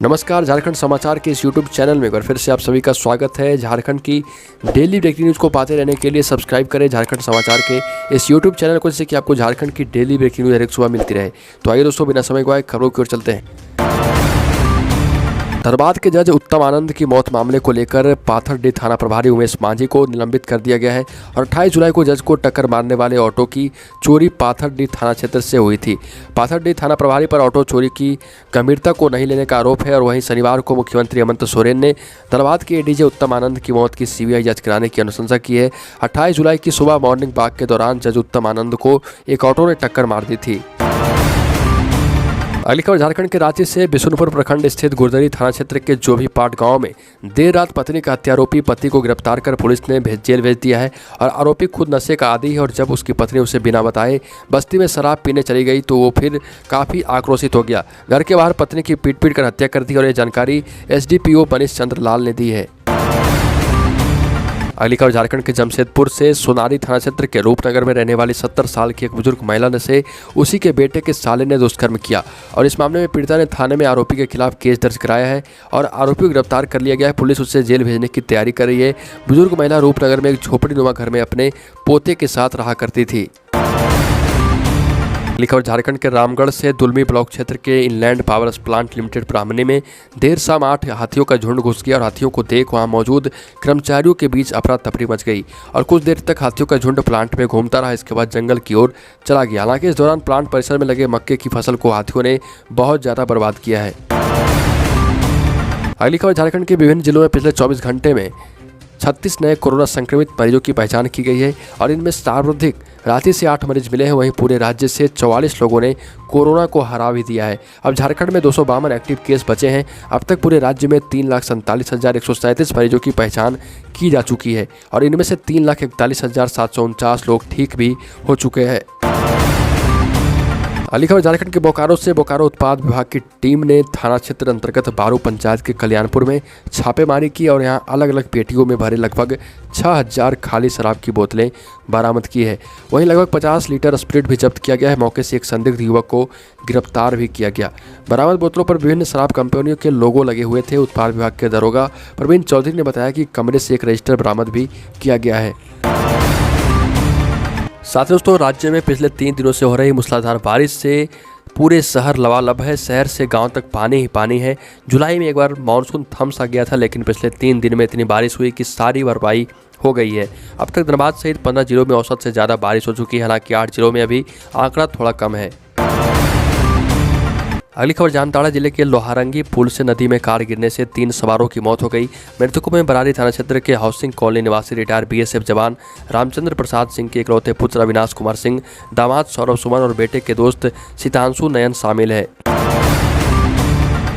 नमस्कार, झारखंड समाचार के इस यूट्यूब चैनल में एक बार फिर से आप सभी का स्वागत है। झारखंड की डेली ब्रेकिंग न्यूज़ को पाते रहने के लिए सब्सक्राइब करें झारखंड समाचार के इस यूट्यूब चैनल को, जिससे कि आपको झारखंड की डेली ब्रेकिंग न्यूज़ हर एक सुबह मिलती रहे। तो आइए दोस्तों, बिना समय गवाए खबरों की ओर चलते हैं। धनबाद के जज उत्तम आनंद की मौत मामले को लेकर पाथरडीह थाना प्रभारी उमेश मांझी को निलंबित कर दिया गया है और 28 जुलाई को जज को टक्कर मारने वाले ऑटो की चोरी पाथरडीह थाना क्षेत्र से हुई थी। पाथरडीह थाना प्रभारी पर ऑटो चोरी की गंभीरता को नहीं लेने का आरोप है और वहीं शनिवार को मुख्यमंत्री हेमंत सोरेन ने धनबाद के एडीजे उत्तम आनंद की मौत की सीबीआई जांच कराने की अनुशंसा की है। 28 जुलाई की सुबह मॉर्निंग वॉक के दौरान जज उत्तम आनंद को एक ऑटो ने टक्कर मार दी थी। अगली खबर झारखंड के रांची से। बिशुनपुर प्रखंड स्थित गुरदरी थाना क्षेत्र के जोभीपाट गांव में देर रात पत्नी का हत्यारोपी पति को गिरफ्तार कर पुलिस ने जेल भेज दिया है और आरोपी खुद नशे का आदी है और जब उसकी पत्नी उसे बिना बताए बस्ती में शराब पीने चली गई तो वो फिर काफ़ी आक्रोशित हो गया। घर के बाहर पत्नी की पीट कर हत्या कर दी और ये जानकारी एसडीपीओ मनीष चंद्र लाल ने दी है। अगली खबर झारखंड के जमशेदपुर से। सोनारी थाना क्षेत्र के रूपनगर में रहने वाली 70 साल की एक बुजुर्ग महिला ने से उसी के बेटे के साले ने दुष्कर्म किया और इस मामले में पीड़िता ने थाने में आरोपी के खिलाफ केस दर्ज कराया है और आरोपी को गिरफ्तार कर लिया गया है। पुलिस उसे जेल भेजने की तैयारी कर रही है। बुजुर्ग महिला रूपनगर में एक झोपड़ीनुमा घर में अपने पोते के साथ रहा करती थी। अगली खबर झारखंड के रामगढ़ से। दुलमी ब्लॉक क्षेत्र के इनलैंड पावर प्लांट लिमिटेड ब्राह्मणी में देर शाम 8 हाथियों का झुंड घुस गया और हाथियों को देख वहां मौजूद कर्मचारियों के बीच अफरा तफरी मच गई और कुछ देर तक हाथियों का झुंड प्लांट में घूमता रहा। इसके बाद जंगल की ओर चला गया। हालांकि इस दौरान प्लांट परिसर में लगे मक्के की फसल को हाथियों ने बहुत ज़्यादा बर्बाद किया है। अगली खबर झारखंड के विभिन्न जिलों में पिछले 24 घंटे में 36 नए कोरोना संक्रमित मरीजों की पहचान की गई है और इनमें सर्वाधिक रांची से 8 मरीज मिले हैं। वहीं पूरे राज्य से 44 लोगों ने कोरोना को हरा भी दिया है। अब झारखंड में 252 एक्टिव केस बचे हैं। अब तक पूरे राज्य में 3,47,137 मरीजों की पहचान की जा चुकी है और इनमें से 3,41,749 लोग ठीक भी हो चुके हैं। अगली खबर झारखंड के बोकारो से। बोकारो उत्पाद विभाग की टीम ने थाना क्षेत्र अंतर्गत बारू पंचायत के कल्याणपुर में छापेमारी की और यहां अलग अलग पेटियों में भरे लगभग 6,000 खाली शराब की बोतलें बरामद की है। वहीं लगभग 50 लीटर स्प्रिट भी जब्त किया गया है। मौके से एक संदिग्ध युवक को गिरफ्तार भी किया गया। बरामद बोतलों पर विभिन्न शराब कंपनियों के लोगो लगे हुए थे। उत्पाद विभाग के दरोगा प्रवीण चौधरी ने बताया कि कमरे से एक रजिस्टर बरामद भी किया गया है। साथ ही दोस्तों, राज्य में पिछले 3 दिनों से हो रही मूसलाधार बारिश से पूरे शहर लबालब है। शहर से गांव तक पानी ही पानी है। जुलाई में एक बार मानसून थम सा गया था, लेकिन पिछले 3 दिन में इतनी बारिश हुई कि सारी भरपाई हो गई है। अब तक धनबाद सहित 15 जिलों में औसत से ज़्यादा बारिश हो चुकी है। हालांकि 8 जिलों में अभी आंकड़ा थोड़ा कम है। अगली खबर जामताड़ा जिले के लोहारंगी पुल से नदी में कार गिरने से 3 सवारों की मौत हो गई। मृतकों में बरारी थाना क्षेत्र के हाउसिंग कॉलोनी निवासी रिटायर्ड बीएसएफ जवान रामचंद्र प्रसाद सिंह के इकलौते पुत्र अविनाश कुमार सिंह, दामाद सौरभ सुमन और बेटे के दोस्त सीतांशु नयन शामिल है।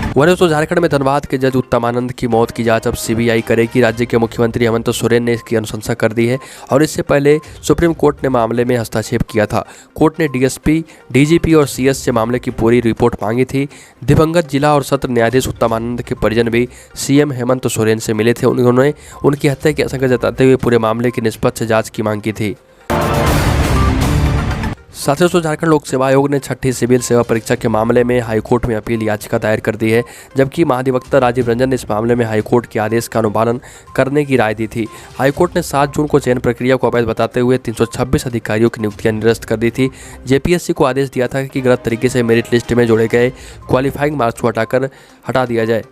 वहीं दोस्तों, झारखंड में धनबाद के जज उत्तम आनंद की मौत की जांच अब सीबीआई करेगी। राज्य के मुख्यमंत्री हेमंत सोरेन ने इसकी अनुशंसा कर दी है और इससे पहले सुप्रीम कोर्ट ने मामले में हस्तक्षेप किया था। कोर्ट ने डीएसपी, डीजीपी और सीएस से मामले की पूरी रिपोर्ट मांगी थी। दिवंगत जिला और सत्र न्यायाधीश उत्तम आनंद के परिजन भी सीएम हेमंत सोरेन से मिले थे। उन्होंने उनकी हत्या की आशंका जताते हुए पूरे मामले की निष्पक्ष जाँच की मांग की थी। साथ ही दोस्तों, झारखंड लोक सेवा आयोग ने 6ठी सिविल सेवा परीक्षा के मामले में हाईकोर्ट में अपील याचिका दायर कर दी है, जबकि महाधिवक्ता राजीव रंजन ने इस मामले में हाईकोर्ट के आदेश का अनुपालन करने की राय दी थी। हाईकोर्ट ने 7 जून को चयन प्रक्रिया को अवैध बताते हुए 326 अधिकारियों की नियुक्तियां निरस्त कर दी थी। जेपीएससी को आदेश दिया था कि गलत तरीके से मेरिट लिस्ट में जोड़े गए क्वालिफाइंग मार्क्स को हटा दिया जाए।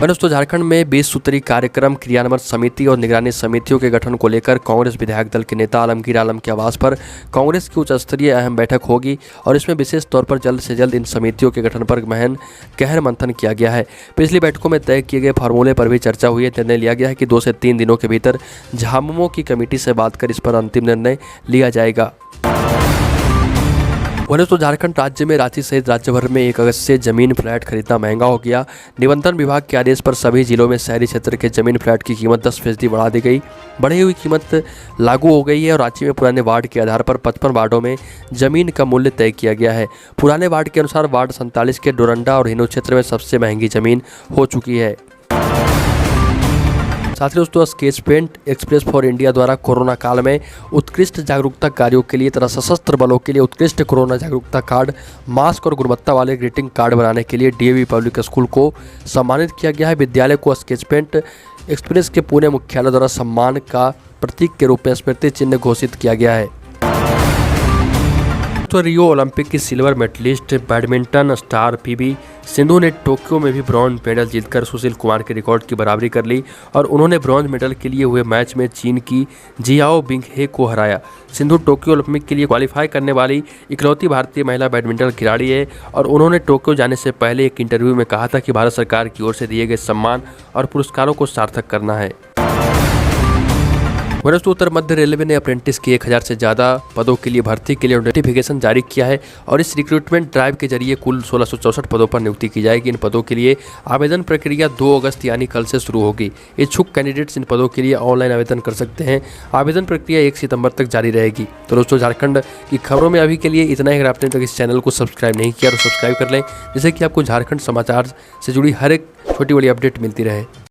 दोस्तों, झारखंड में 20 सूत्री कार्यक्रम क्रियान्वयन समिति और निगरानी समितियों के गठन को लेकर कांग्रेस विधायक दल के नेता आलमगीर आलम के आवास पर कांग्रेस की उच्च स्तरीय अहम बैठक होगी और इसमें विशेष तौर पर जल्द से जल्द इन समितियों के गठन पर गहन मंथन किया गया है। पिछली बैठकों में तय किए गए फार्मूले पर भी चर्चा हुई है। निर्णय लिया गया है कि 2 से 3 दिनों के भीतर झामुमो की कमेटी से बात कर इस पर अंतिम निर्णय लिया जाएगा। वहीं तो झारखंड राज्य में रांची सहित राज्य भर में 1 अगस्त से जमीन फ्लैट खरीदना महंगा हो गया। निबंधन विभाग के आदेश पर सभी जिलों में शहरी क्षेत्र के जमीन फ्लैट की कीमत 10% बढ़ा दी गई। बढ़ी हुई कीमत लागू हो गई है और रांची में पुराने वार्ड के आधार पर 55 वार्डों में जमीन का मूल्य तय किया गया है। पुराने वार्ड के अनुसार वार्ड 47 के डोरंडा और हिनू क्षेत्र में सबसे महंगी जमीन हो चुकी है। साथ ही दोस्तों sketch paint express for India द्वारा कोरोना काल में उत्कृष्ट जागरूकता कार्यों के लिए तथा सशस्त्र बलों के लिए उत्कृष्ट कोरोना जागरूकता कार्ड, मास्क और गुणवत्ता वाले ग्रीटिंग कार्ड बनाने के लिए डीएवी पब्लिक स्कूल को सम्मानित किया गया है। विद्यालय को स्केच पेंट एक्सप्रेस के पुणे मुख्यालय द्वारा सम्मान का प्रतीक के रूप में स्मृति चिन्ह घोषित किया गया है। तो रियो ओलंपिक की silver medallist badminton star PV Sindhu ने टोक्यो में भी ब्रॉन्ज मेडल जीतकर सुशील कुमार के रिकॉर्ड की बराबरी कर ली और उन्होंने ब्रॉन्ज मेडल के लिए हुए मैच में चीन की जियाओ बिंगहे को हराया। सिंधु टोक्यो ओलंपिक के लिए क्वालिफाई करने वाली इकलौती भारतीय महिला बैडमिंटन खिलाड़ी है और उन्होंने टोक्यो जाने से पहले एक इंटरव्यू में कहा था कि भारत सरकार की ओर से दिए गए सम्मान और पुरस्कारों को सार्थक करना है। वरिष्ठ उत्तर मध्य रेलवे ने अप्रेंटिस की 1000 से ज़्यादा पदों के लिए भर्ती के लिए नोटिफिकेशन जारी किया है और इस रिक्रूटमेंट ड्राइव के जरिए कुल 1664 पदों पर नियुक्ति की जाएगी। इन पदों के लिए आवेदन प्रक्रिया 2 अगस्त यानी कल से शुरू होगी। इच्छुक कैंडिडेट्स इन पदों के लिए ऑनलाइन आवेदन कर सकते हैं। आवेदन प्रक्रिया 1 सितंबर तक जारी रहेगी। तो दोस्तों झारखंड की खबरों में अभी के लिए इतना ही। अगर आपने तक इस चैनल को सब्सक्राइब नहीं किया तो सब्सक्राइब कर लें, जिससे कि आपको झारखंड समाचार से जुड़ी हर एक छोटी बड़ी अपडेट मिलती रहे।